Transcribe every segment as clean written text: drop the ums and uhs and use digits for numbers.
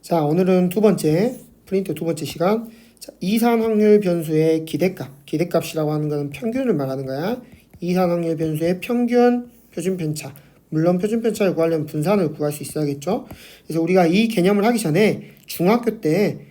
자, 오늘은 프린트 두 번째 시간. 자, 이산 확률 변수의 기대값이라고 하는 것은 평균을 말하는 거야. 이산 확률 변수의 평균 표준 편차. 물론 표준 편차를 구하려면 분산을 구할 수 있어야겠죠. 그래서 우리가 이 개념을 하기 전에 중학교 때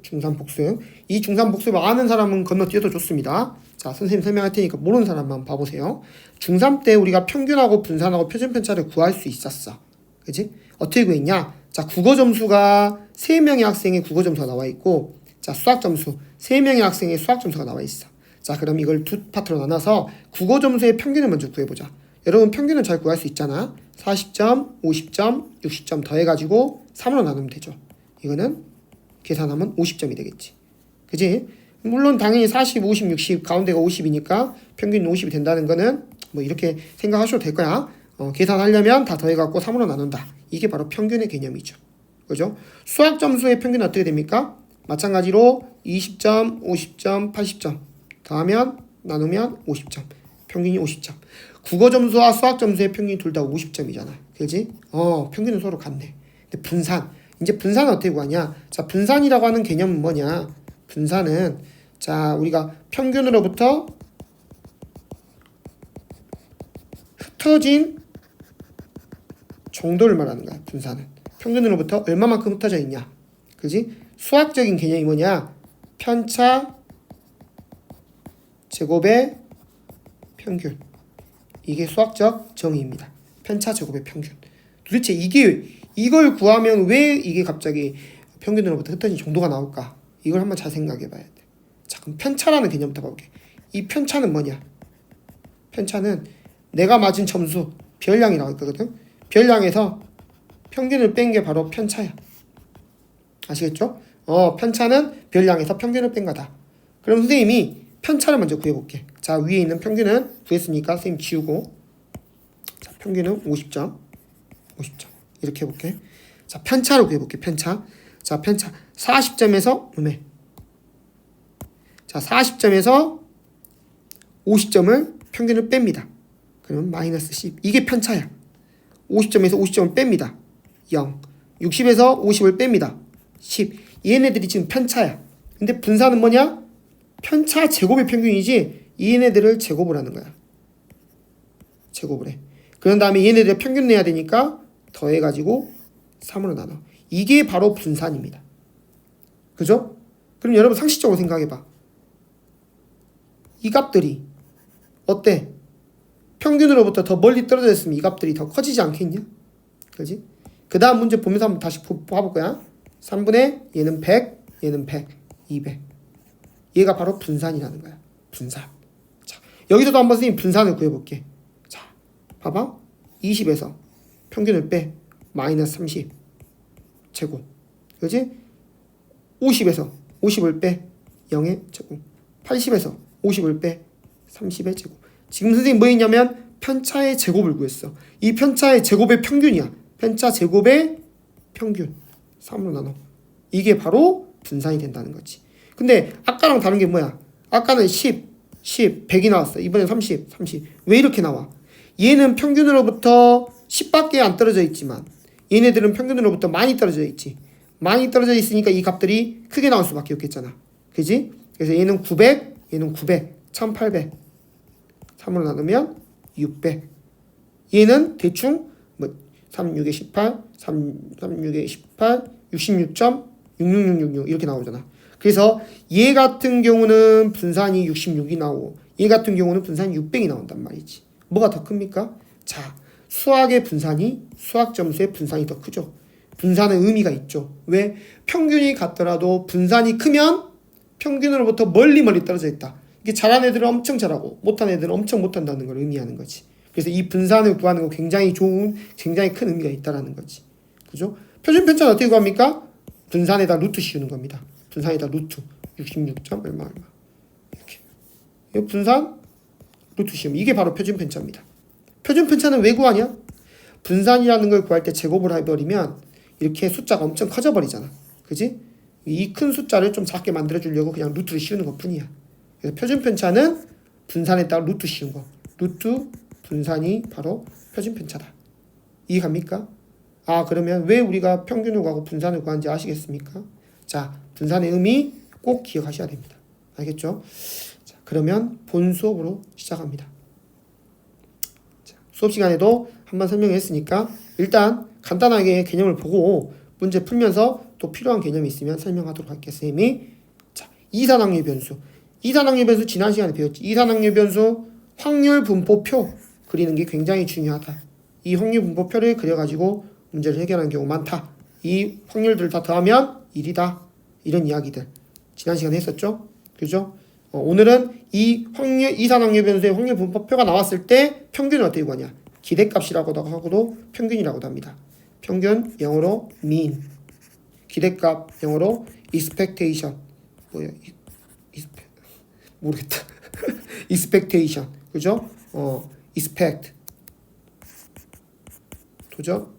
중산 복습. 이 중산 복습을 아는 사람은 건너뛰어도 좋습니다. 자, 선생님 설명할 테니까 모르는 사람만 봐보세요. 중3 때 우리가 평균하고 분산하고 표준 편차를 구할 수 있었어. 그치? 어떻게 구했냐? 자, 국어 점수가 3명의 학생의 국어 점수가 나와 있고, 자, 수학 점수 3명의 학생의 수학 점수가 나와 있어. 자, 그럼 이걸 두 파트로 나눠서 국어 점수의 평균을 먼저 구해보자. 여러분 평균은 잘 구할 수 있잖아. 40점, 50점, 60점 더해가지고 3으로 나누면 되죠. 이거는 계산하면 50점이 되겠지. 그지? 물론 당연히 40, 50, 60 가운데가 50이니까 평균 50이 된다는 거는 뭐 이렇게 생각하셔도 될 거야. 계산하려면 다 더해갖고 3으로 나눈다. 이게 바로 평균의 개념이죠. 그죠? 수학 점수의 평균은 어떻게 됩니까? 마찬가지로 20점, 50점, 80점 더하면 나누면 50점. 평균이 50점. 국어 점수와 수학 점수의 평균이 둘 다 50점이잖아. 그지? 평균은 서로 같네. 근데 분산. 이제 분산은 어떻게 구하냐? 자, 분산이라고 하는 개념은 뭐냐? 분산은 자, 우리가 평균으로부터 흩어진 정도를 말하는 거야. 분산은. 평균으로부터 얼마만큼 흩어져 있냐? 그지? 수학적인 개념이 뭐냐? 편차 제곱의 평균. 이게 수학적 정의입니다. 편차 제곱의 평균. 도대체 이걸 구하면 왜 이게 갑자기 평균으로부터 흩어진 정도가 나올까? 이걸 한번 잘 생각해 봐야 돼. 자, 그럼 편차라는 개념부터 봐볼게. 이 편차는 뭐냐? 편차는 내가 맞은 점수, 별량이라고 했거든. 별량에서 평균을 뺀 게 바로 편차야. 아시겠죠? 편차는 별량에서 평균을 뺀 거다. 그럼 선생님이 편차를 먼저 구해볼게. 자, 위에 있는 평균은 구했으니까 선생님 지우고, 자, 평균은 50점 이렇게 해볼게. 자, 편차를 구해볼게. 편차. 자, 편차 40점에서 자, 40점에서 50점을 평균을 뺍니다. 그러면 마이너스 10. 이게 편차야. 50점에서 50점을 뺍니다. 0. 60에서 50을 뺍니다. 10. 얘네들이 지금 편차야. 근데 분산은 뭐냐? 편차 제곱의 평균이지 얘네들을 제곱을 하는 거야. 제곱을 해. 그런 다음에 얘네들의 평균 내야 되니까 더해가지고 3으로 나눠. 이게 바로 분산입니다. 그죠? 그럼 여러분 상식적으로 생각해봐. 이 값들이 어때? 평균으로부터 더 멀리 떨어져 있으면 이 값들이 더 커지지 않겠냐? 그지? 그 다음 문제 보면서 한번 다시 봐볼 거야. 3분의 얘는 100, 얘는 100, 200. 얘가 바로 분산이라는 거야. 분산. 자, 여기서도 한번 선생님 분산을 구해볼게. 자, 봐봐. 20에서 평균을 빼. 마이너스 30 제곱. 그지? 50에서 50을 빼. 0의 제곱. 80에서 50을 빼. 30의 제곱. 지금 선생님 뭐 했냐면 편차의 제곱을 구했어. 이 편차의 제곱의 평균이야. 편차 제곱의 평균. 3으로 나눠. 이게 바로 분산이 된다는 거지. 근데 아까랑 다른 게 뭐야? 아까는 10, 100이 나왔어. 이번엔 30. 왜 이렇게 나와? 얘는 평균으로부터 10밖에 안 떨어져 있지만 얘네들은 평균으로부터 많이 떨어져 있지. 많이 떨어져 있으니까 이 값들이 크게 나올 수밖에 없겠잖아. 그지? 그래서 얘는 900, 얘는 900, 1800. 3으로 나누면 600. 얘는 대충 3, 6에 18, 3, 6에 18, 66.66666 이렇게 나오잖아. 그래서 얘 같은 경우는 분산이 66이 나오고 얘 같은 경우는 분산이 600이 나온단 말이지. 뭐가 더 큽니까? 자, 수학의 분산이 수학 점수의 분산이 더 크죠. 분산의 의미가 있죠. 왜? 평균이 같더라도 분산이 크면 평균으로부터 멀리 떨어져 있다. 이게 잘하는 애들은 엄청 잘하고 못하는 애들은 엄청 못한다는 걸 의미하는 거지. 그래서 이 분산을 구하는 거 굉장히 큰 의미가 있다라는 거지. 그죠? 표준 편차는 어떻게 구합니까? 분산에다 루트 씌우는 겁니다. 분산에다 루트 66점 얼마 이렇게. 이 분산 루트 씌우면 이게 바로 표준 편차입니다. 표준 편차는 왜 구하냐? 분산이라는 걸 구할 때 제곱을 해버리면 이렇게 숫자가 엄청 커져 버리잖아. 그지? 이 큰 숫자를 좀 작게 만들어 주려고 그냥 루트를 씌우는 것 뿐이야. 그래서 표준 편차는 분산에다가 루트 씌운 거. 루트 분산이 바로 표준 편차다. 이해갑니까? 아, 그러면 왜 우리가 평균을 구하고 분산을 구하는지 아시겠습니까? 자, 분산의 의미 꼭 기억하셔야 됩니다. 알겠죠? 자, 그러면 본 수업으로 시작합니다. 자, 수업 시간에도 한번 설명했으니까 일단 간단하게 개념을 보고 문제 풀면서 또 필요한 개념이 있으면 설명하도록 할게요. 선생님이. 자, 이산확률 변수. 이산확률 변수 지난 시간에 배웠지. 이산확률 변수 확률 분포표 그리는 게 굉장히 중요하다. 이 확률 분포표를 그려가지고 문제를 해결하는 경우가 많다. 이 확률들을 다 더하면 1이다. 이런 이야기들 지난 시간에 했었죠. 그죠? 오늘은 이 이산확률 변수의 확률 분포표가 나왔을 때 평균을 어떻게 구하냐. 기대값이라고도 하고도 평균이라고도 합니다. 평균 영어로 mean. 기대값 영어로 expectation. 뭐야? 모르겠다. expectation. 그죠? expect. 도죠?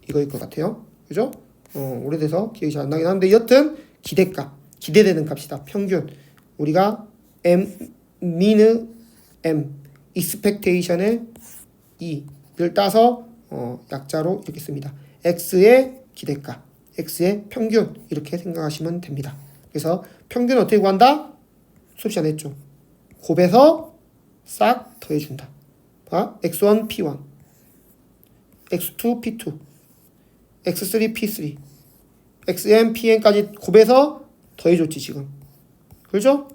이거일 것 같아요. 그죠? 오래돼서 기억이 잘 안 나긴 하는데 여튼 기대값. 기대되는 값이다. 평균. 우리가 mean m expectation의 e를 따서 약자로 이렇게 씁니다. x의 기대값, x의 평균 이렇게 생각하시면 됩니다. 그래서 평균 어떻게 구한다? 수업 시간에 했죠. 곱해서 싹 더해준다. 봐, x1 p1, x2 p2, x3 p3, xn pn까지 곱해서 더해줬지 지금. 그렇죠?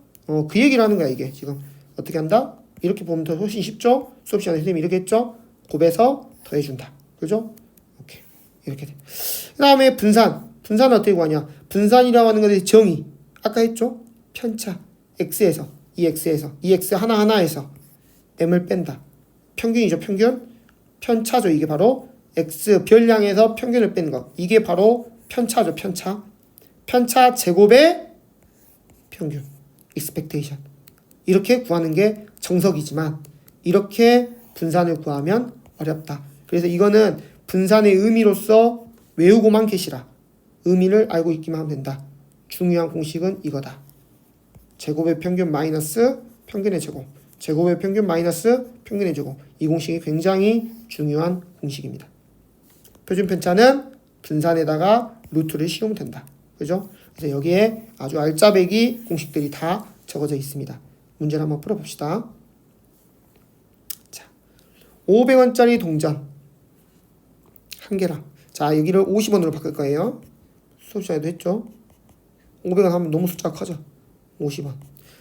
그 얘기를 하는 거야 이게 지금. 어떻게 한다? 이렇게 보면 더 훨씬 쉽죠? 수업 시간에 선생님이 이렇게 했죠? 곱해서 더해준다. 그죠? 오케이. 이렇게 돼. 그 다음에 분산. 분산은 어떻게 구하냐? 분산이라고 하는 것의 정의. 아까 했죠? 편차. x에서, 이 x 하나하나에서 m을 뺀다. 평균이죠, 평균. 편차죠. 이게 바로 x 별량에서 평균을 뺀 거. 이게 바로 편차죠, 편차. 편차 제곱의 평균. expectation. 이렇게 구하는 게 정석이지만 이렇게 분산을 구하면 어렵다. 그래서 이거는 분산의 의미로서 외우고만 계시라. 의미를 알고 있기만 하면 된다. 중요한 공식은 이거다. 제곱의 평균 마이너스 평균의 제곱. 제곱의 평균 마이너스 평균의 제곱. 이 공식이 굉장히 중요한 공식입니다. 표준 편차는 분산에다가 루트를 씌우면 된다. 그죠? 그래서 여기에 아주 알짜배기 공식들이 다 적어져 있습니다. 문제를 한번 풀어봅시다. 자, 500원짜리 동전 한 개랑. 자, 여기를 50원으로 바꿀 거예요. 수업 시간에도 했죠. 500원 하면 너무 숫자가 커져. 50원.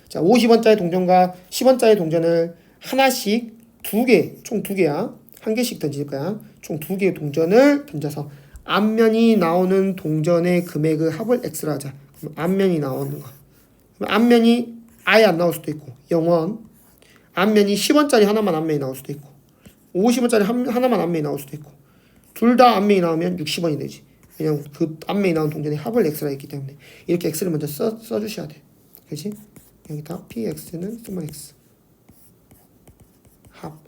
자, 50원짜리 동전과 10원짜리 동전을 하나씩 두 개, 총 두 개야. 한 개씩 던질 거야. 총 두 개의 동전을 던져서 앞면이 나오는 동전의 금액의 합을 x로 하자. 그럼 앞면이 나오는 거. 그럼 앞면이 아예 안 나올 수도 있고 0원. 앞면이 10원짜리 하나만 앞면이 나올 수도 있고 50원짜리 하나만 앞면이 나올 수도 있고 둘 다 앞면이 나오면 60원이 되지. 왜냐면 그 앞면이 나온 동전의 합을 x라 했기 때문에 이렇게 x를 먼저 써주셔야 돼. 그렇지? 여기다 px는 스몰 x 합.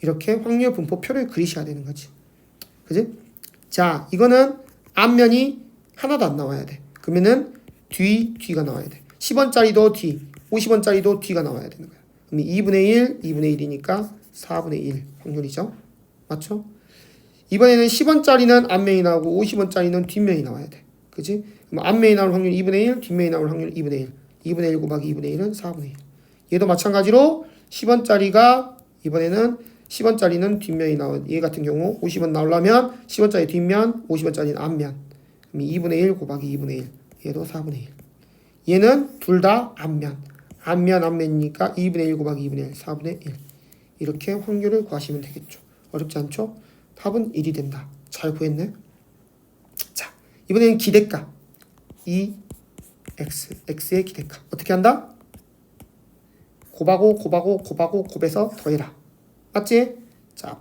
이렇게 확률 분포표를 그리셔야 되는 거지. 그지? 자, 이거는 앞면이 하나도 안 나와야 돼. 그러면은 뒤가 나와야 돼. 10원짜리도 뒤, 50원짜리도 뒤가 나와야 되는 거야. 그럼 2분의 1, 2분의 1이니까 4분의 1 확률이죠. 맞죠? 이번에는 10원짜리는 앞면이 나오고 50원짜리는 뒷면이 나와야 돼. 그지? 그럼 앞면이 나올 확률 2분의 1, 뒷면이 나올 확률 2분의 1. 2분의 1 곱하기 2분의 1은 4분의 1. 얘도 마찬가지로 10원짜리가 이번에는 10원짜리는 뒷면이 나온 얘 같은 경우 50원 나오려면 10원짜리 뒷면, 50원짜리는 앞면. 그럼 2분의 1 곱하기 2분의 1. 얘도 4분의 1. 얘는 둘 다 앞면. 앞면이니까 2분의 1 곱하기 2분의 1. 4분의 1. 이렇게 확률을 구하시면 되겠죠. 어렵지 않죠? 답은 1이 된다. 잘 구했네. 자, 이번에는 기대값. x의 기대값. 어떻게 한다? 곱해서 더해라. 맞지? 자,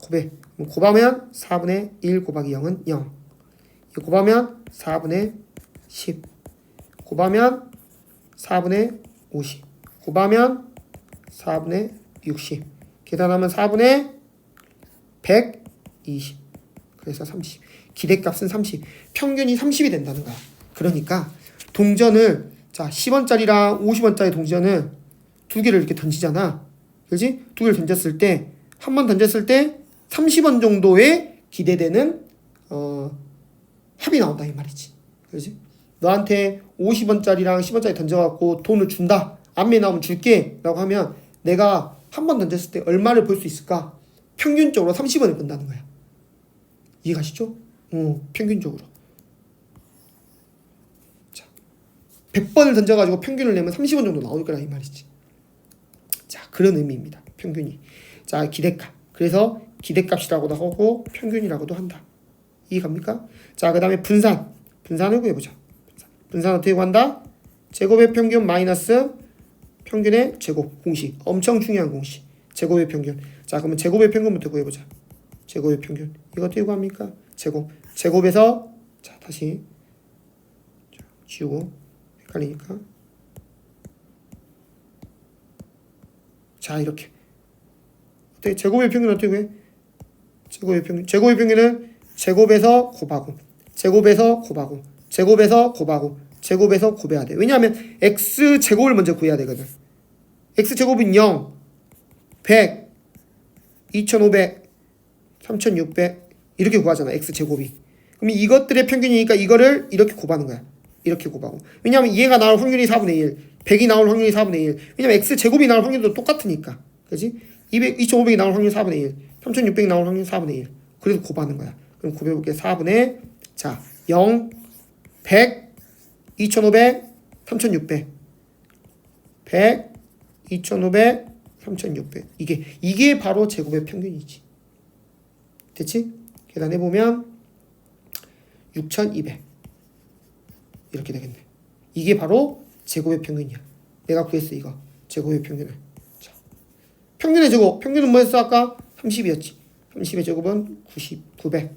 곱하면 4분의 1 곱하기 0은 0. 곱하면 4분의 10. 곱하면 4분의 50. 곱하면 4분의 60. 계산하면 4분의 120. 그래서 30. 기대값은 30. 평균이 30이 된다는 거야. 그러니까 동전을 자 10원짜리랑 50원짜리 동전을 두 개를 이렇게 던지잖아. 그렇지? 두 개를 던졌을 때 한 번 던졌을 때 30원 정도의 기대되는 합이 나온다 이 말이지. 그렇지? 너한테 50원짜리랑 10원짜리 던져갖고 돈을 준다. 안매 나오면 줄게 라고 하면 내가 한 번 던졌을 때 얼마를 벌 수 있을까? 평균적으로 30원을 번다는 거야. 이해가시죠? 평균적으로. 자, 100번을 던져가지고 평균을 내면 30원 정도 나올 거라 이 말이지. 자, 그런 의미입니다. 평균이. 자, 기대값. 그래서 기대값이라고도 하고 평균이라고도 한다. 이해갑니까? 자, 그 다음에 분산. 분산을 구해보자. 분산 어떻게 구한다? 제곱의 평균 마이너스 평균의 제곱 공식. 엄청 중요한 공식. 제곱의 평균. 자, 그러면 제곱의 평균부터 구해보자. 제곱의 평균. 이거 어떻게 구합니까? 제곱. 제곱에서 자, 다시 지우고 헷갈리니까. 자, 이렇게. 어떻게 제곱의 평균 어떻게 구해? 제곱의 평균. 제곱의 평균은 제곱에서 곱하고 제곱에서 곱하고 제곱에서 곱하고 제곱에서 곱해야 돼. 왜냐하면 x 제곱을 먼저 구해야 되거든. x 제곱은 0, 100, 2500, 3600 이렇게 구하잖아. x 제곱이. 그럼 이것들의 평균이니까 이거를 이렇게 곱하는 거야. 이렇게 곱하고. 왜냐하면 얘가 나올 확률이 4분의 1, 100이 나올 확률이 4분의 1. 왜냐면 x 제곱이 나올 확률도 똑같으니까. 그지? 2500이 나올 확률 4분의 1, 3600이 나올 확률 4분의 1. 그래서 곱하는 거야. 그럼 곱해볼게. 4분의 자 0, 100, 2500, 3600 100, 2500, 3600 이게 바로 제곱의 평균이지. 됐지? 계산해보면 6200 이렇게 되겠네. 이게 바로 제곱의 평균이야. 내가 구했어 이거. 제곱의 평균을. 자, 평균의 제곱. 평균은 뭐였어 아까? 30이었지. 30의 제곱은 900.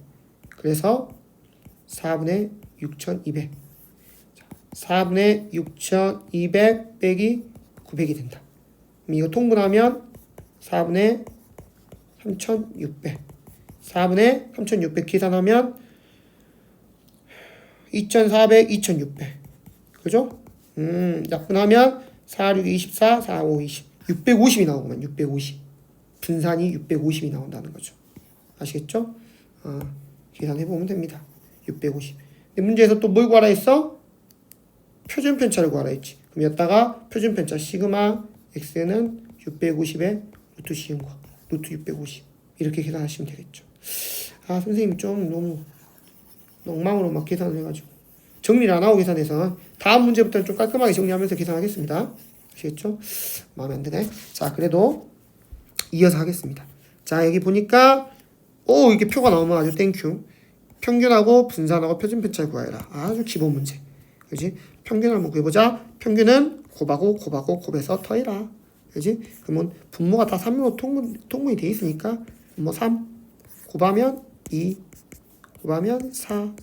그래서 4분의 6200. 4분의 6200 빼기 900이 된다. 그럼 이거 통분하면 4분의 3600. 4분의 3600 계산하면 2400, 2600. 그죠? 약분하면 4, 6, 24, 4, 5, 20. 650이 나오구만. 650. 분산이 650이 나온다는 거죠. 아시겠죠? 계산해보면 됩니다. 650. 근데 문제에서 또 뭘 구하라 했어? 표준 편차를 구하라 했지. 그럼 여기다가 표준 편차 시그마 x는 650에 루트 씌운 거. 루트 650. 이렇게 계산하시면 되겠죠. 선생님 좀 너무 엉망으로 막 계산을 해가지고 정리를 안 하고 계산해서 다음 문제부터는 좀 깔끔하게 정리하면서 계산하겠습니다. 아시겠죠? 마음에 안 드네. 자, 그래도 이어서 하겠습니다. 자, 여기 보니까 이게 표가 나오면 아주 땡큐. 평균하고 분산하고 표준 편차를 구하여라. 아주 기본 문제. 그지? 평균을 한번 구해보자. 평균은 곱하고 곱해서 더해라. 그지? 그러면 분모가 다 3으로 통분이 돼 있으니까 분모 3 곱하면 2 곱하면 4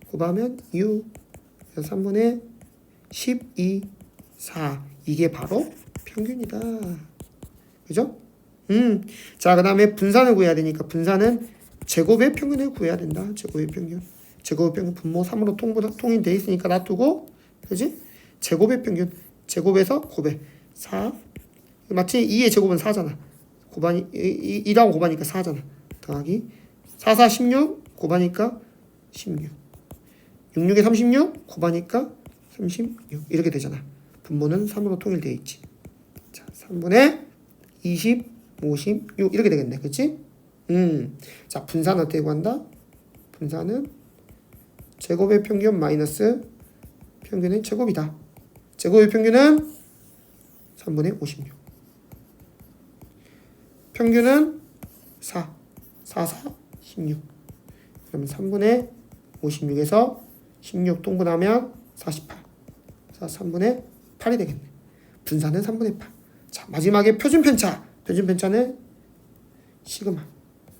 곱하면 6 그래서 3분의 12 4 이게 바로 평균이다. 그죠? 자, 그 다음에 분산을 구해야 되니까 분산은 제곱의 평균을 구해야 된다. 제곱의 평균. 제곱의 평균 분모 3으로 통일돼 있으니까 놔두고, 그지? 제곱의 평균. 제곱에서 곱해. 4. 마치 2의 제곱은 4잖아. 2라고 곱하니까 4잖아. 더하기. 4, 4, 16. 곱하니까 16. 6, 6에 36. 곱하니까 36. 이렇게 되잖아. 분모는 3으로 통일돼 있지. 자, 3분의 20, 56 이렇게 되겠네. 그치? 자, 분산 어떻게 구한다? 분산은 제곱의 평균 마이너스 평균의 제곱이다. 제곱의 평균은 3분의 56. 평균은 4. 4, 4, 16. 그러면 3분의 56에서 16 통분하면 48. 3분의 8이 되겠네. 분산은 3분의 8. 자, 마지막에 표준 편차. 표준 편차는 시그마.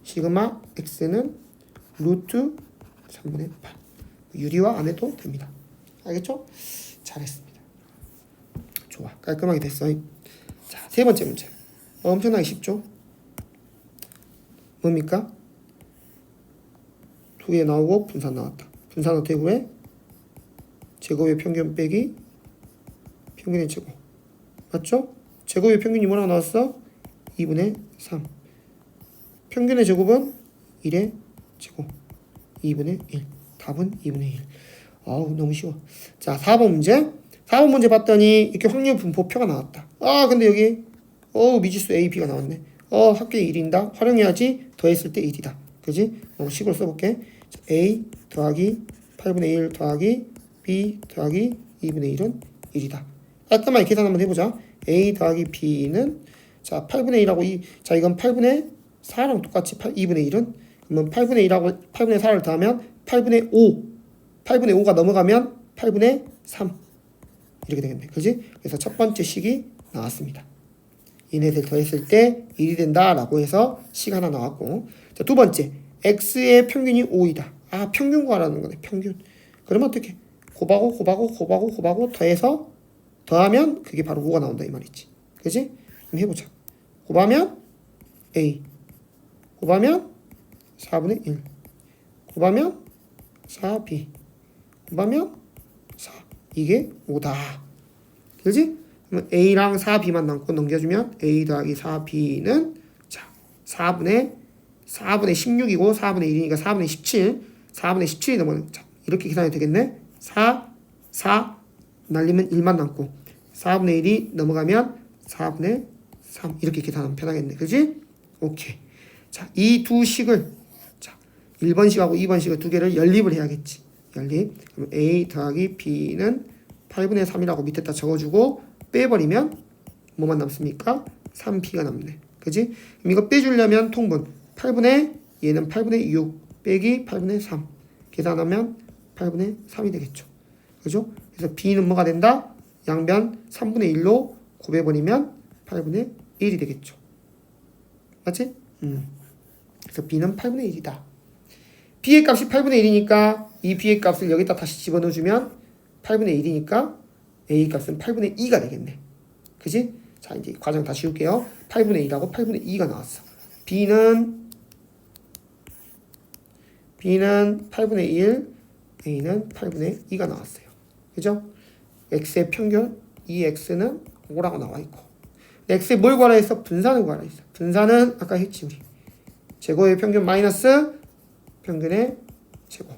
시그마 x는 루트 3분의 8. 유리화 안 해도 됩니다. 알겠죠? 잘했습니다. 좋아. 깔끔하게 됐어. 자, 세 번째 문제. 엄청나게 쉽죠? 뭡니까? 2개 나오고 분산 나왔다. 분산 어떻게 구해? 제곱의 평균 빼기 평균의 제곱. 맞죠? 제곱의 평균이 뭐라고 나왔어? 2분의 3. 평균의 제곱은 1의 제곱 2분의 1. 답은 2분의 1. 아우 너무 쉬워. 자 4번 문제. 4번 문제 봤더니 이렇게 확률 분포표가 나왔다. 아 근데 여기 미지수 A, B가 나왔네. 합계 1인다. 활용해야지. 더했을 때 1이다. 그지? 식으로 써볼게. 자, A 더하기 8분의 1 더하기 B 더하기 2분의 1은 1이다. 깔끔하게 계산 한번 해보자. A 더하기 B는 자 8분의 1하고 자 이건 8분의 4랑 똑같이 2분의 1은 그러면 8분의 1하고 8분의 4를 더하면 8분의 5 8분의 5가 넘어가면 8분의 3 이렇게 되겠네. 그지? 그래서 첫 번째 식이 나왔습니다. 얘네들 더했을 때 1이 된다 라고 해서 식 하나 나왔고, 자, 두 번째 x의 평균이 5이다. 아 평균 구하라는 거네. 평균. 그러면 어떻게 곱하고 더해서 더하면 그게 바로 5가 나온다 이 말이지. 그지? 그럼 해보자. 곱하면 a 곱하면 4분의 1 곱하면 4b 곱하면 4 이게 5다. 그지? 그러면 a랑 4b만 남고 넘겨주면 a 더하기 4b는 자 4분의 16이고 4분의 1이니까 4분의 17 4분의 17이 넘어가는 자 이렇게 계산이 되겠네. 4 날리면 1만 남고 4분의 1이 넘어가면 4분의 3 이렇게 계산하면 편하겠네. 그지? 오케이. 자, 이 두 식을 자 1번식하고 2번식을 두 개를 연립을 해야겠지. 연립. 그럼 A 더하기 B는 8분의 3이라고 밑에다 적어주고 빼버리면 뭐만 남습니까? 3B가 남네. 그지? 그럼 이거 빼주려면 통분 8분의 얘는 8분의 6 빼기 8분의 3 계산하면 8분의 3이 되겠죠. 그죠? 그래서 B는 뭐가 된다? 양변 3분의 1로 곱해버리면 8분의 1이 되겠죠. 맞지? 그래서 B는 8분의 1이다. B의 값이 8분의 1이니까 이 B의 값을 여기다 다시 집어넣어주면 8분의 1이니까 A 값은 8분의 2가 되겠네. 그지? 자 이제 과정 다시 지울게요. 8분의 1하고 8분의 2가 나왔어. B는 8분의 1, A는 8분의 2가 나왔어요. 그죠? X의 평균, 이 X는 5라고 나와있고 X의 뭘 구하라 했어? 분산을 구하라 했어. 분산은 아까 했지 우리. 제곱의 평균 마이너스 평균의 제곱.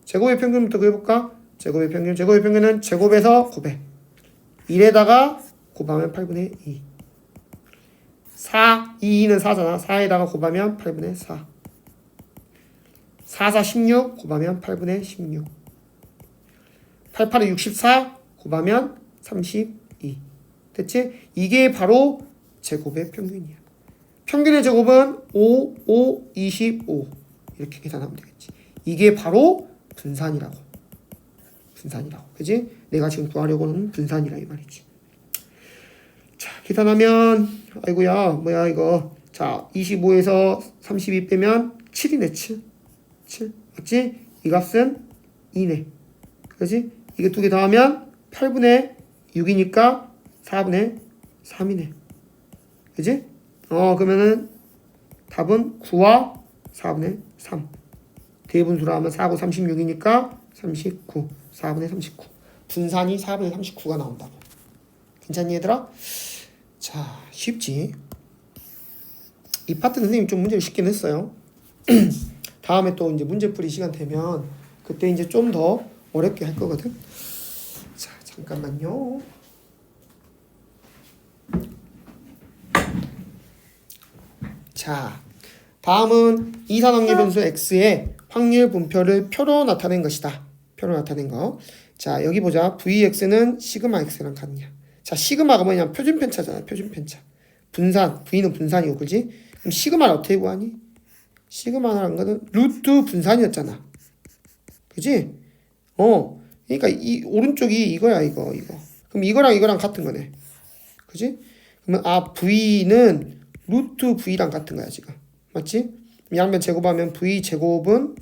제곱의 평균부터 구해볼까? 제곱의 평균은 제곱에서 곱해. 1에다가 곱하면 8분의 2. 4, 2는 4잖아. 4에다가 곱하면 8분의 4. 4, 4, 16 곱하면 8분의 16. 8, 8에 64 곱하면 32. 됐지? 이게 바로 제곱의 평균이야. 평균의 제곱은 5, 5, 25. 이렇게 계산하면 되겠지. 이게 바로 분산이라고. 그지? 내가 지금 구하려고 하는 분산이라 이 말이지. 자, 계산하면 아이고야 뭐야 이거. 자 25에서 32 빼면 7이네. 7 맞지? 이 값은 2네. 그지? 이게 두 개 더하면 8분의 6이니까 4분의 3이네. 그지? 그러면은 답은 9와 4분의 3. 대분수로 하면 4고 36이니까 39. 4분의 39. 분산이 4분의 39가 나온다고. 괜찮니 얘들아? 자, 쉽지? 이 파트 선생님이 좀 문제를 쉽게 냈어요. 다음에 또 이제 문제풀이 시간 되면 그때 이제 좀 더 어렵게 할 거거든. 자, 잠깐만요. 자, 다음은 이산항의 변수 x의 확률 분표를 표로 나타낸 것이다. 표로 나타낸 거. 자, 여기 보자. vx는 시그마 x랑 같냐. 자, 시그마가 뭐냐? 표준 편차잖아. 표준 편차. 분산. v는 분산이고, 그지? 그럼 시그마를 어떻게 구하니? 시그마라는 거는 루트 분산이었잖아. 그지? 그러니까 이 오른쪽이 이거야, 이거. 그럼 이거랑 같은 거네. 그지? 그러면 v는 루트 v랑 같은 거야, 지금. 맞지? 양변 제곱하면 v 제곱은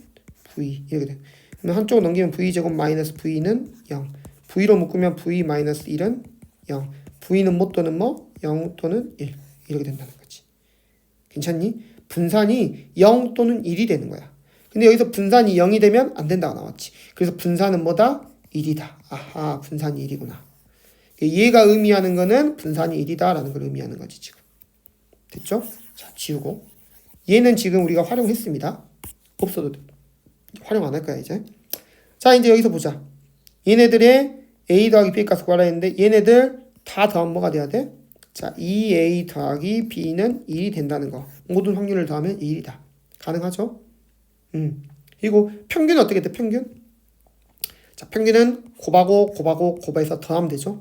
v 이렇게 돼. 그럼 한쪽으로 넘기면 v 제곱 마이너스 v는 0. v로 묶으면 v 마이너스 1은 0. v는 못 또는 0 또는 1 이렇게 된다는 거지. 괜찮니? 분산이 0 또는 1이 되는 거야. 근데 여기서 분산이 0이 되면 안 된다고 나왔지. 그래서 분산은 뭐다? 1이다. 아하, 분산이 1이구나. 얘가 의미하는 거는 분산이 1이다 라는 걸 의미하는 거지 지금. 됐죠? 자, 지우고. 얘는 지금 우리가 활용했습니다. 없어도 돼. 활용 안 할 거야 이제. 자 이제 여기서 보자. 얘네들의 a 더하기 b의 값을 구하라 했는데 얘네들 다 더하면 뭐가 돼야 돼? 자 2a 더하기 b는 1이 된다는 거. 모든 확률을 더하면 1이다. 가능하죠? 그리고 평균은 어떻게 돼? 평균? 자 평균은 곱해서 더하면 되죠.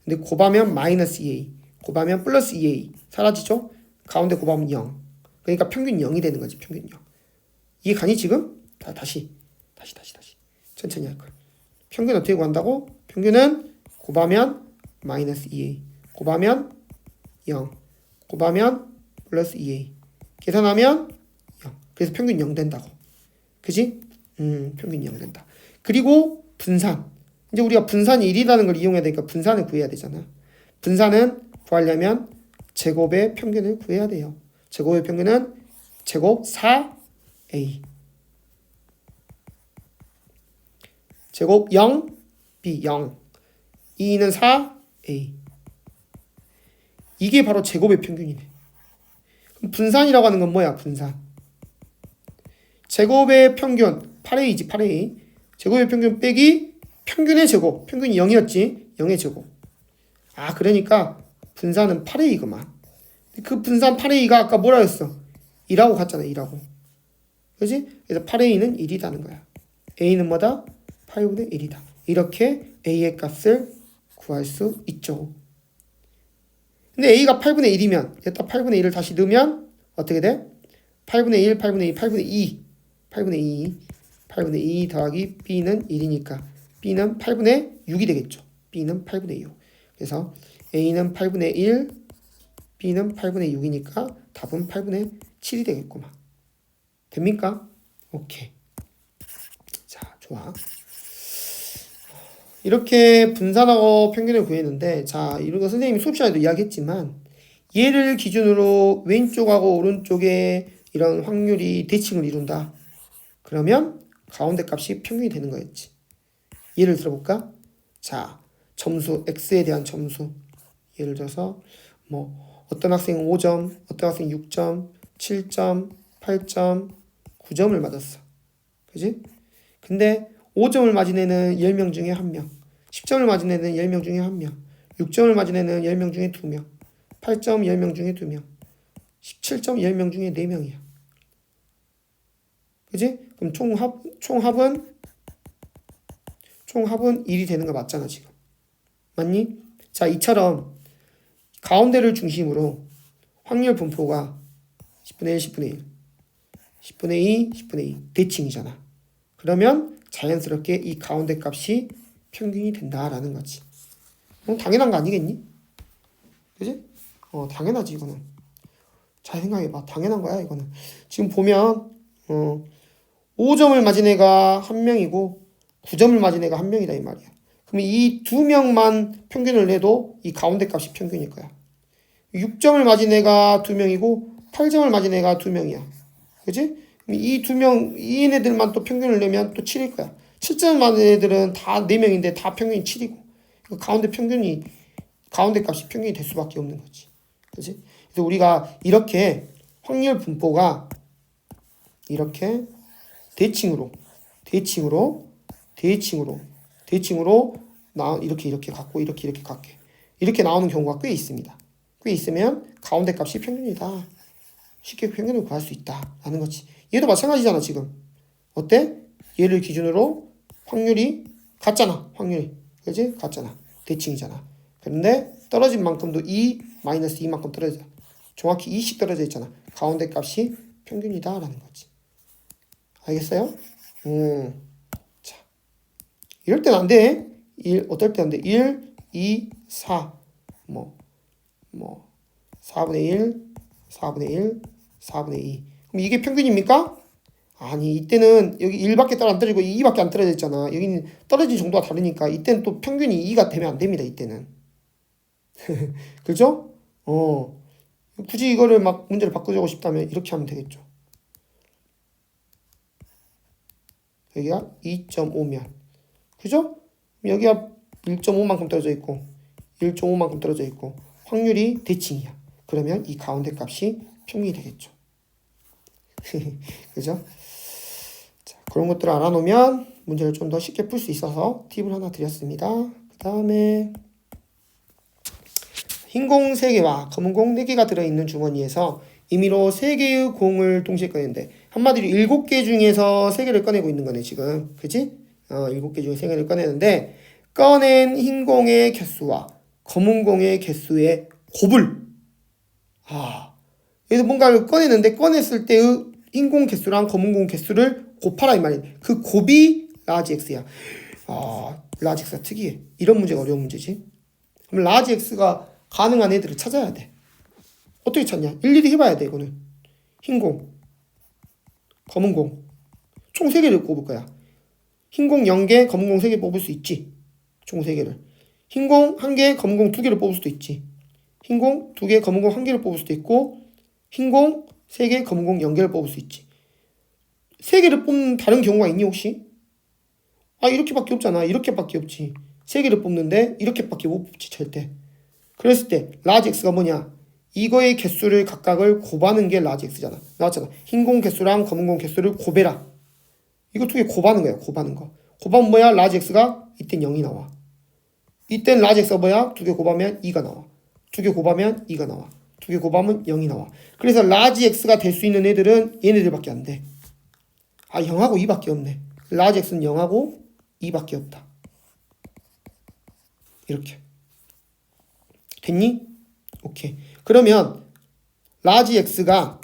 근데 곱하면 마이너스 2a, 곱하면 플러스 2a 사라지죠? 가운데 곱하면 0. 그러니까 평균 0이 되는 거지. 평균 0. 이해 가니 지금? 다시. 천천히 할 거야. 평균 어떻게 구한다고? 평균은 곱하면 마이너스 2a, 곱하면 0, 곱하면 플러스 2a. 계산하면 0. 그래서 평균 0 된다고. 그지? 평균 0 된다. 그리고 분산. 이제 우리가 분산이 1이라는 걸 이용해야 되니까 분산을 구해야 되잖아. 분산은 구하려면 제곱의 평균을 구해야 돼요. 제곱의 평균은 제곱 4a. 제곱 0, b 0. 2는 4a. 이게 바로 제곱의 평균이네. 그럼 분산이라고 하는 건 뭐야? 분산. 제곱의 평균 8a지 8a. 제곱의 평균 빼기 평균의 제곱. 평균이 0이었지. 0의 제곱. 아 그러니까 분산은 8a구만. 그 분산 8a가 아까 뭐라 했어? 2라고 갔잖아. 2라고. 그지? 그래서 8a는 1이라는 거야. a는 뭐다? 8분의 1이다. 이렇게 a의 값을 구할 수 있죠. 근데 a가 8분의 1이면 여기다 8분의 1을 다시 넣으면 어떻게 돼? 8분의 1, 8분의 2, 8분의 2. 8분의 2. 8분의 2 더하기 b는 1이니까 b는 8분의 6이 되겠죠. b는 8분의 6. 그래서 a는 8분의 1, b는 8분의 6이니까 답은 8분의 7이 되겠구만. 됩니까? 오케이. 자, 좋아. 이렇게 분산하고 평균을 구했는데 자 이런 선생님이 수업 시간에도 이야기했지만 얘를 기준으로 왼쪽하고 오른쪽에 이런 확률이 대칭을 이룬다. 그러면 가운데 값이 평균이 되는 거였지. 예를 들어볼까? 자 점수 x에 대한 점수 예를 들어서 뭐 어떤 학생은 5점, 어떤 학생은 6점, 7점, 8점, 9점을 맞았어. 그지? 근데 5점을 맞은 애는 10명 중에 1명, 10점을 맞은 애는 10명 중에 1명, 6점을 맞은 애는 10명 중에 2명, 8점 10명 중에 2명, 17점 10명 중에 4명이야. 그지? 그럼 총합은 1이 되는 거 맞잖아 지금. 맞니? 자 이처럼 가운데를 중심으로 확률 분포가 10분의 1, 10분의 1, 10분의 2, 10분의 2 대칭이잖아. 그러면 자연스럽게 이 가운데 값이 평균이 된다라는 거지. 당연한 거 아니겠니? 그지? 당연하지 이거는. 잘 생각해봐. 당연한 거야 이거는. 지금 보면 5점을 맞은 애가 1명이고 9점을 맞은 애가 1명이다 이 말이야. 그럼 이 2명만 평균을 내도 이 가운데 값이 평균일 거야. 6점을 맞은 애가 2명이고 8점을 맞은 애가 2명이야. 그지? 이 2명, 이 애들만 또 평균을 내면 또 7일 거야. 7점 맞은 애들은 다 4명인데 다 평균이 7이고. 가운데 값이 평균이 될 수밖에 없는 거지. 그지? 그래서 우리가 이렇게 확률 분포가 이렇게 대칭으로 이렇게 갖고 이렇게 갖게 이렇게 나오는 경우가 꽤 있습니다. 꽤 있으면 가운데 값이 평균이다. 쉽게 평균을 구할 수 있다라는 거지. 얘도 마찬가지잖아 지금. 어때? 얘를 기준으로 확률이 같잖아. 확률이. 그지? 같잖아. 대칭이잖아. 그런데 떨어진 만큼도 2-2만큼 떨어져. 정확히 2씩 떨어져 있잖아. 가운데 값이 평균이다라는 거지. 알겠어요? 자, 이럴 땐 안 돼. 어떨 때 안 돼? 1, 2, 4. 4분의 1, 4분의 1, 4분의 2. 그럼 이게 평균입니까? 아니, 이때는 여기 1밖에 안 떨어지고 2밖에 안 떨어져 있잖아. 여기는 떨어진 정도가 다르니까 이때는 또 평균이 2가 되면 안 됩니다. 이때는. 그죠? 굳이 이거를 막 문제를 바꾸고 싶다면 이렇게 하면 되겠죠. 여기가 2.5면. 그죠? 여기가 1.5만큼 떨어져 있고 1.5만큼 떨어져 있고 확률이 대칭이야. 그러면 이 가운데 값이 평균이 되겠죠. 그죠? 자, 그런 것들을 알아놓으면 문제를 좀 더 쉽게 풀 수 있어서 팁을 하나 드렸습니다. 그 다음에 흰 공 3개와 검은 공 4개가 들어있는 주머니에서 임의로 3개의 공을 동시에 꺼내는데 한마디로 7개 중에서 3개를 꺼내고 있는 거네 지금. 그치? 7개 중에 3개를 꺼내는데 꺼낸 흰 공의 개수와 검은 공의 개수의 곱을 여기서 뭔가를 꺼내는데 꺼냈을 때의 흰 공 개수랑 검은 공 개수를 곱하라 이 말이야. 그 곱이 라지 x야. 라지 x가 특이해. 이런 문제가 어려운 문제지. 그럼 라지 x가 가능한 애들을 찾아야 돼. 어떻게 찾냐? 일일이 해봐야 돼 이거는. 흰 공, 검은 공 총 3개를 뽑을 거야. 흰 공 0개, 검은 공 3개 뽑을 수 있지. 총 3개를. 흰 공 1개, 검은 공 2개를 뽑을 수도 있지. 흰 공 2개, 검은 공 1개를 뽑을 수도 있고 흰 공 3개, 검은 공 0개를 뽑을 수 있지. 3개를 뽑는 다른 경우가 있니 혹시? 이렇게밖에 없잖아. 이렇게밖에 없지. 3개를 뽑는데 이렇게밖에 못 뽑지 절대. 그랬을 때 라지 x가 뭐냐? 이거의 개수를 각각을 곱하는 게 라지 x잖아. 나왔잖아. 흰 공 개수랑 검은 공 개수를 곱해라. 이거 2개 곱하는 거야. 곱하는 거. 곱하면 뭐야? 라지 x가 이땐 0이 나와. 이땐 라지 x가 뭐야? 2개 곱하면 2가 나와. 2개 곱하면 2가 나와. 2개 곱하면 0이 나와. 그래서 라지 x가 될 수 있는 애들은 얘네들밖에 안 돼. 0하고 2밖에 없네. 라지 x는 0하고 2밖에 없다. 이렇게. 됐니? 오케이. 그러면 라지 x가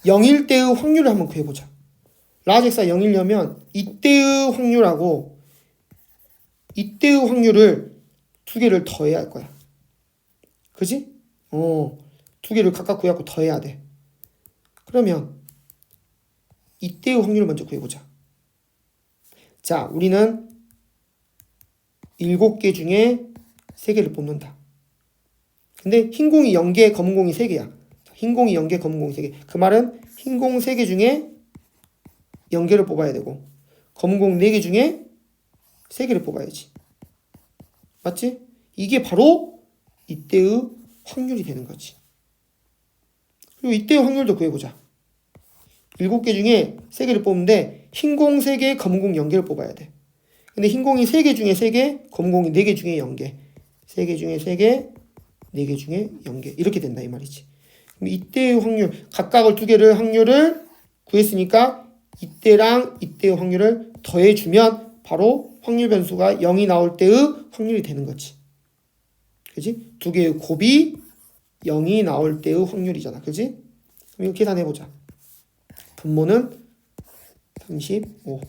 0일 때의 확률을 한번 구해보자. 라지 x가 0이려면 이때의 확률하고 이때의 확률을 2개를 더해야 할 거야. 그지? 2개를 각각 구해갖고 더해야 돼. 그러면 이때의 확률을 먼저 구해보자. 자, 우리는 7개 중에 3개를 뽑는다. 근데 흰 공이 0개, 검은 공이 3개야. 흰 공이 0개, 검은 공이 3개. 그 말은 흰 공 3개 중에 0개를 뽑아야 되고 검은 공 4개 중에 3개를 뽑아야지. 맞지? 이게 바로 이때의 확률이 되는 거지. 그리고 이때의 확률도 구해보자. 7개 중에 3개를 뽑는데 흰 공 3개, 검은 공 0개를 뽑아야 돼. 근데 흰 공이 3개 중에 3개, 검은 공이 4개 중에 0개. 3개 중에 3개, 4개 중에 0개. 이렇게 된다 이 말이지. 그럼 이때의 확률, 각각을 2개를 확률을 구했으니까 이때랑 이때의 확률을 더해주면 바로 확률 변수가 0이 나올 때의 확률이 되는 거지. 그지? 2개의 곱이 0이 나올 때의 확률이잖아. 그지? 그럼 이거 계산해보자. 분모는 35.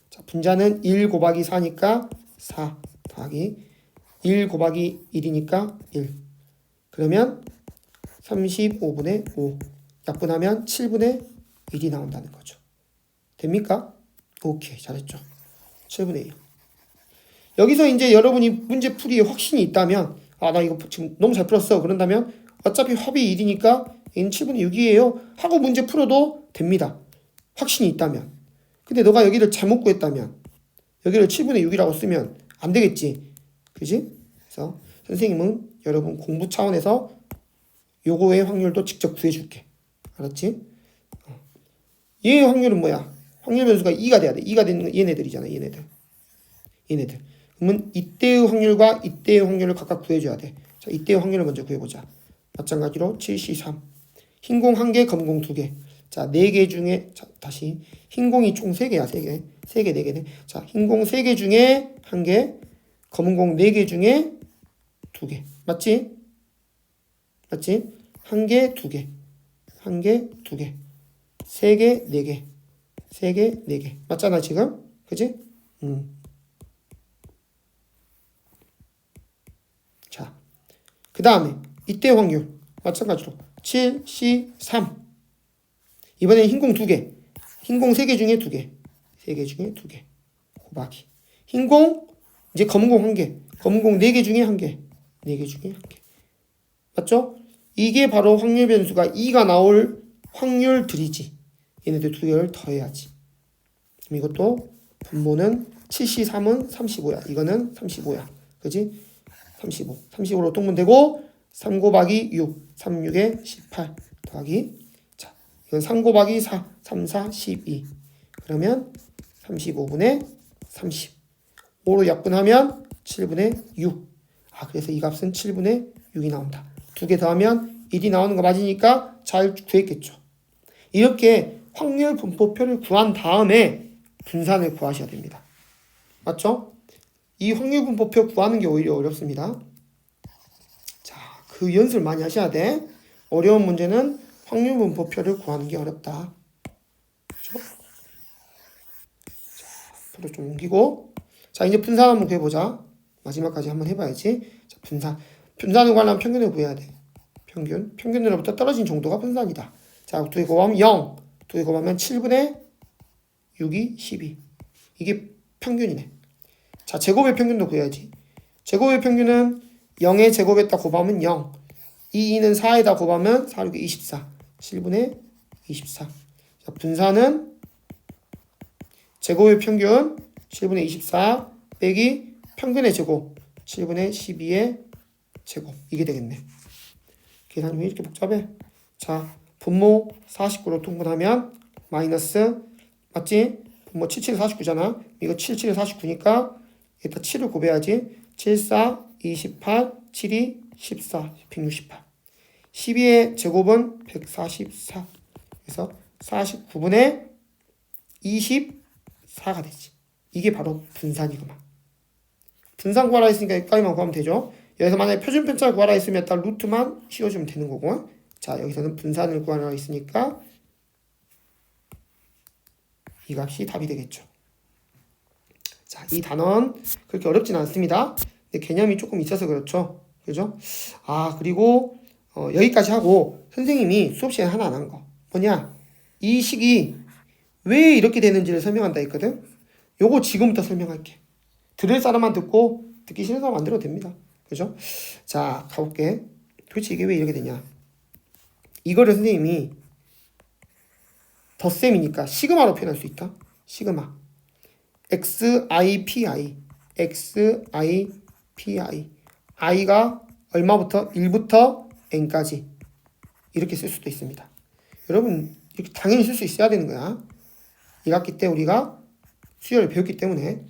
자, 분자는 1 곱하기 4니까 4 더하기 1 곱하기 1이니까 1. 그러면 35분의 5. 약분하면 7분의 1이 나온다는 거죠. 됩니까? 오케이, 잘했죠. 7분의 1. 여기서 이제 여러분이 문제 풀이에 확신이 있다면 나 이거 지금 너무 잘 풀었어. 그런다면 어차피 합이 1이니까 얘는 7분의 6이에요. 하고 문제 풀어도 됩니다. 확신이 있다면. 근데 너가 여기를 잘못 구했다면 여기를 7분의 6이라고 쓰면 안 되겠지. 그지? 그래서 선생님은 여러분 공부 차원에서 요거의 확률도 직접 구해줄게. 알았지? 얘의 확률은 뭐야? 확률 변수가 2가 돼야 돼. 2가 되는 얘네들이잖아. 얘네들. 그러면 이때의 확률과 이때의 확률을 각각 구해줘야 돼. 자, 이때의 확률을 먼저 구해보자. 마찬가지로 7C3. 흰 공 1개, 검은 공 2개. 자, 4개 중에, 자, 다시. 흰 공이 총 3개야, 3개. 3개, 4개네. 자, 흰 공 3개 중에 1개, 검은 공 4개 중에 2개. 맞지? 맞지? 1개, 2개. 1개, 2개. 3개, 4개. 3개, 4개. 맞잖아, 지금? 그지? 자, 그 다음에 이때 확률 마찬가지로 7C3. 이번엔 흰공 2개. 흰공 3개 중에 2개. 3개 중에 2개. 곱하기. 흰공 이제 검은공 1개. 검은공 4개 중에 1개. 4개 중에 1개. 맞죠? 이게 바로 확률 변수가 2가 나올 확률들이지. 얘네들 2개를 더해야지. 그럼 이것도 분모는 7C3은 35야. 이거는 35야. 그지? 35. 35로 통분되고 3 곱하기 6. 3, 6에 18 더하기. 자, 이건 3 곱하기 4, 3, 4, 12. 그러면 35분의 30. 5로 약분하면 7분의 6. 그래서 이 값은 7분의 6이 나온다. 두 개 더하면 1이 나오는 거 맞으니까 잘 구했겠죠. 이렇게 확률 분포표를 구한 다음에 분산을 구하셔야 됩니다. 맞죠? 이 확률 분포표 구하는 게 오히려 어렵습니다. 자, 그 연습을 많이 하셔야 돼. 어려운 문제는 확률 분포표를 구하는 게 어렵다. 그렇죠? 자, 표를 좀 옮기고. 자, 이제 분산 한번 구해보자. 마지막까지 한번 해봐야지. 자, 분산을 구하려면 평균을 구해야 돼. 평균으로부터 떨어진 정도가 분산이다. 자, 2개 곱하면 0. 2개 곱하면 7분의 6이 12. 이게 평균이네. 자, 제곱의 평균도 구해야지. 제곱의 평균은 0의 제곱에다 곱하면 0. 2는 4에다 곱하면 4, 6이 24. 7분의 24. 자, 분산은 제곱의 평균 7분의 24 빼기 평균의 제곱 7분의 12의 제곱. 이게 되겠네. 계산이 왜 이렇게 복잡해? 자, 분모 49로 통분하면 마이너스, 맞지? 분모 77이 49잖아. 이거 77이 49니까 일단 7을 곱해야지. 7, 4, 28, 7이 14, 168. 12의 제곱은 144. 그래서 49분의 24가 되지. 이게 바로 분산이구만. 분산 구하라 했으니까 여기까지만 구하면 되죠. 여기서 만약에 표준 편차를 구하라 했으면 딱 루트만 씌워주면 되는 거고. 자, 여기서는 분산을 구하라 했으니까 이 값이 답이 되겠죠. 자, 이 단원 그렇게 어렵진 않습니다. 근데 개념이 조금 있어서 그렇죠. 그죠? 그리고 여기까지 하고 선생님이 수업 시간에 하나 안 한 거. 뭐냐? 이 식이 왜 이렇게 되는지를 설명한다 했거든. 요거 지금부터 설명할게. 들을 사람만 듣고 듣기 싫은 사람 안 들어도 됩니다. 그죠? 자, 가볼게. 도대체 이게 왜 이렇게 되냐? 이거를 선생님이 덧셈이니까 시그마로 표현할 수 있다. 시그마. XIPI. XIPI. i가 얼마부터? 1부터 n까지. 이렇게 쓸 수도 있습니다. 여러분, 이렇게 당연히 쓸 수 있어야 되는 거야. 1학기 때 우리가 수열을 배웠기 때문에.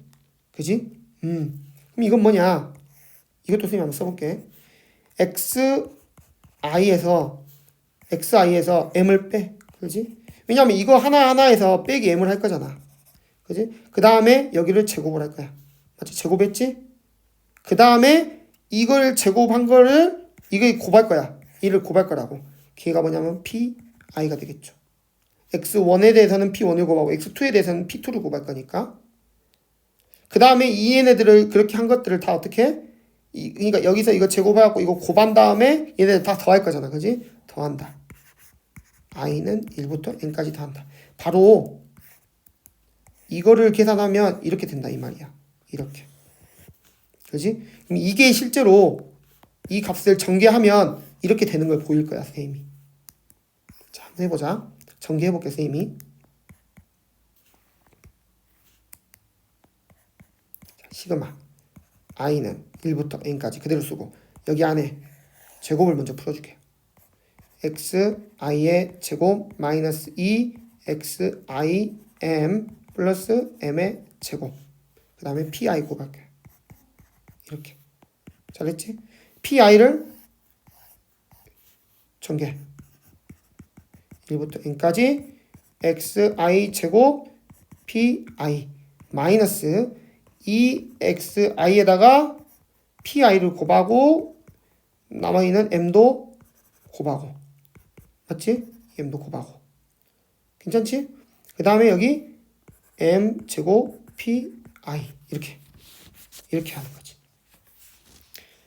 그지? 그럼 이건 뭐냐? 이것도 선생님 한번 써볼게. XI에서 m을 빼. 그지? 왜냐면 이거 하나하나에서 빼기 m을 할 거잖아. 그지? 그 다음에 여기를 제곱을 할 거야. 맞지? 제곱했지? 그 다음에 이걸 제곱한 거를 이걸 곱할 거야. 이를 곱할 거라고. 걔가 뭐냐면 PI가 되겠죠. X1에 대해서는 P1을 곱하고 X2에 대해서는 P2를 곱할 거니까. 그 다음에 이 얘네들을 그렇게 한 것들을 다 어떻게? 그러니까 여기서 이거 제곱해갖고 이거 곱한 다음에 얘네들 다 더할 거잖아. 그지? 더한다. i는 1부터 n까지 더한다. 바로 이거를 계산하면 이렇게 된다 이 말이야. 이렇게. 그지? 그럼 이게 실제로 이 값을 전개하면 이렇게 되는 걸 보일 거야, 선생님이. 자, 한번 해보자. 전개해볼게, 선생님이. 자, 시그마. i는 1부터 n까지 그대로 쓰고 여기 안에 제곱을 먼저 풀어줄게. xi의 제곱 마이너스 2 xim 플러스 m의 제곱. 그 다음에 pi 곱할게. 이렇게. 잘했지? pi를 전개. 1부터 n까지 xi 제곱 pi 마이너스 2xi에다가 pi를 곱하고 남아있는 m도 곱하고. 맞지? m도 곱하고. 괜찮지? 그 다음에 여기 m 제곱 pi 이렇게 하는 거지.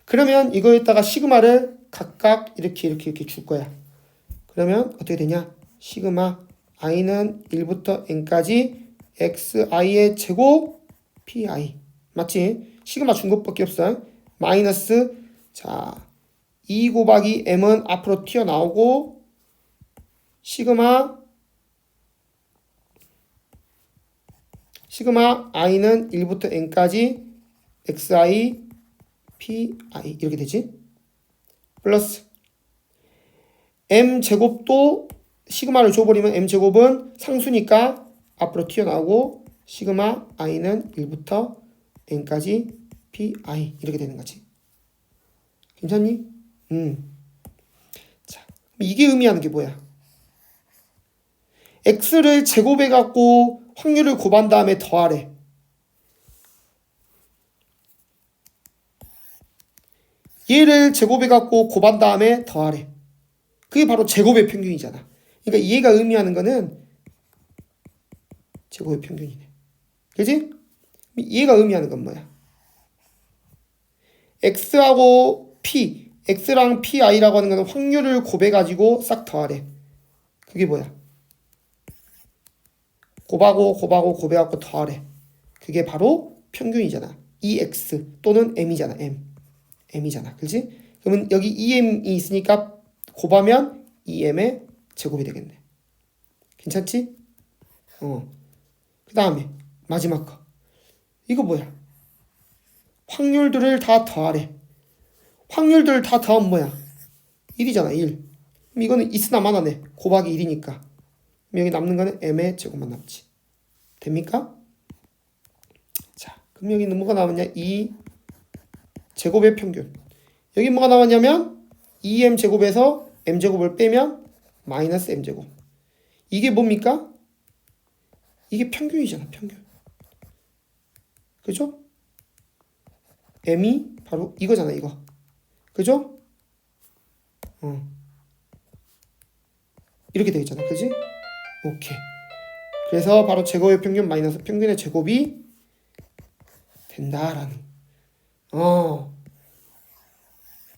그러면 이거에다가 시그마를 각각 이렇게 줄 거야. 그러면 어떻게 되냐? 시그마 i는 1부터 n까지 xi의 제곱 pi. 맞지? 시그마 준 것밖에 없어. 마이너스, 자, 2 곱하기 m은 앞으로 튀어나오고 시그마 i는 1부터 n까지 xi pi 이렇게 되지? 플러스 m 제곱도 시그마를 줘버리면 m제곱은 상수니까 앞으로 튀어나오고 시그마 i는 1부터 n까지 pi 이렇게 되는 거지. 괜찮니? 자, 이게 의미하는 게 뭐야? x를 제곱해 갖고 확률을 곱한 다음에 더하래. 얘를 제곱해 갖고 곱한 다음에 더하래. 그게 바로 제곱의 평균이잖아. 그러니까 얘가 의미하는 거는 제곱의 평균이네. 그지? 얘가 의미하는 건 뭐야? x하고 p, x랑 pi라고 하는 거는 확률을 곱해가지고 싹 더하래. 그게 뭐야? 곱하고 곱해갖고 더하래. 그게 바로 평균이잖아. 2x 또는 m이잖아. m이잖아. 그렇지? 그러면 여기 2m이 있으니까 곱하면 2m의 제곱이 되겠네. 괜찮지? 그 다음에 마지막 거. 이거 뭐야? 확률들을 다 더하래. 확률들을 다 더하면 뭐야? 1이잖아. 1. 그럼 이거는 있으나 마나네. 곱하기 1이니까. 여기 남는 거는 m의 제곱만 남지. 됩니까? 자, 그럼 여기는 뭐가 남았냐? 2 제곱의 평균. 여기 뭐가 남았냐면 2m 제곱에서 m 제곱을 빼면 마이너스 m 제곱. 이게 뭡니까? 이게 평균이잖아. 평균. 그죠? m이 바로 이거잖아. 이거. 그죠? 이렇게 되겠잖아. 그지? 오케이. 그래서 바로 제곱의 평균 마이너스 평균의 제곱이 된다라는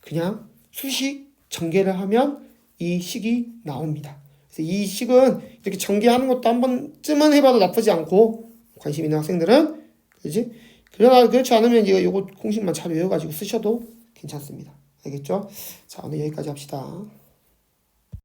그냥 수식 전개를 하면 이 식이 나옵니다. 그래서 이 식은 이렇게 전개하는 것도 한 번쯤은 해봐도 나쁘지 않고 관심 있는 학생들은 그렇지? 그러나 그렇지 않으면 이거 요거 공식만 잘 외워가지고 쓰셔도 괜찮습니다. 알겠죠? 자, 오늘 여기까지 합시다.